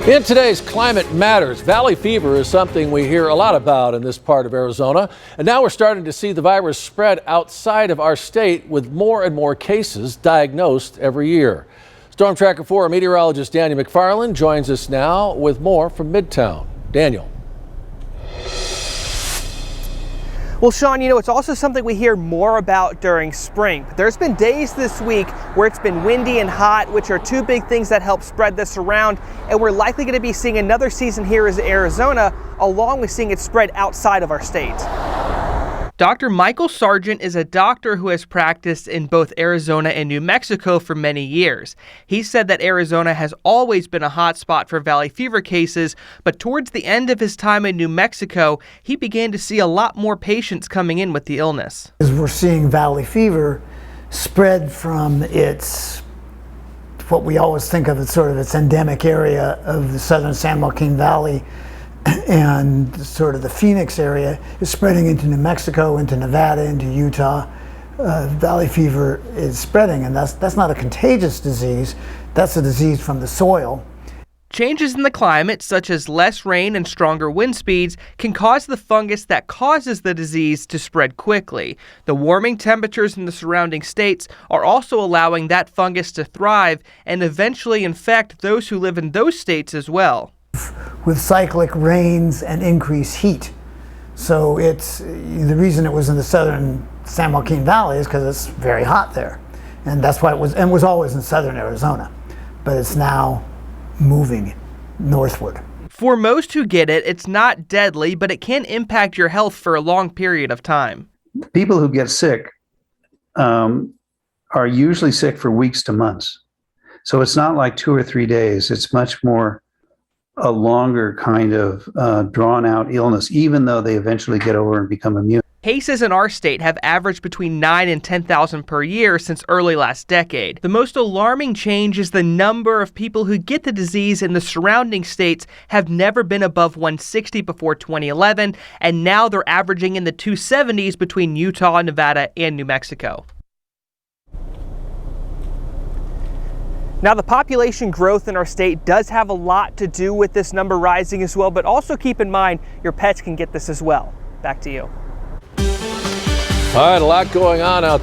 In today's Climate Matters, valley fever is something we hear a lot about in this part of Arizona. And now we're starting to see the virus spread outside of our state with more and more cases diagnosed every year. Storm Tracker 4 meteorologist Daniel McFarland joins us now with more from Midtown. Daniel. Well, Sean, it's also something we hear more about during spring. There's been days this week where it's been windy and hot, which are two big things that help spread this around. And we're likely going to be seeing another season here in Arizona, along with seeing it spread outside of our state. Dr. Michael Sargent is a doctor who has practiced in both Arizona and New Mexico for many years. He said that Arizona has always been a hot spot for valley fever cases, but towards the end of his time in New Mexico, he began to see a lot more patients coming in with the illness. As we're seeing valley fever spread from what we always think of as sort of its endemic area of the southern San Joaquin Valley and sort of the Phoenix area, is spreading into New Mexico, into Nevada, into Utah. Valley fever is spreading, and that's not a contagious disease. That's a disease from the soil. Changes in the climate, such as less rain and stronger wind speeds, can cause the fungus that causes the disease to spread quickly. The warming temperatures in the surrounding states are also allowing that fungus to thrive and eventually infect those who live in those states as well. With cyclic rains and increased heat. So it's the reason it was in the southern San Joaquin Valley is because it's very hot there. And that's why it was always in southern Arizona. But it's now moving northward. For most who get it, it's not deadly, but it can impact your health for a long period of time. People who get sick are usually sick for weeks to months. So it's not like 2 or 3 days. It's much more a longer kind of drawn out illness, even though they eventually get over and become immune. Cases in our state have averaged between 9,000 and 10,000 per year since early last decade. The most alarming change is the number of people who get the disease in the surrounding states have never been above 160 before 2011, and now they're averaging in the 270s between Utah, Nevada, and New Mexico. Now, the population growth in our state does have a lot to do with this number rising as well, but also keep in mind your pets can get this as well. Back to you. All right, a lot going on out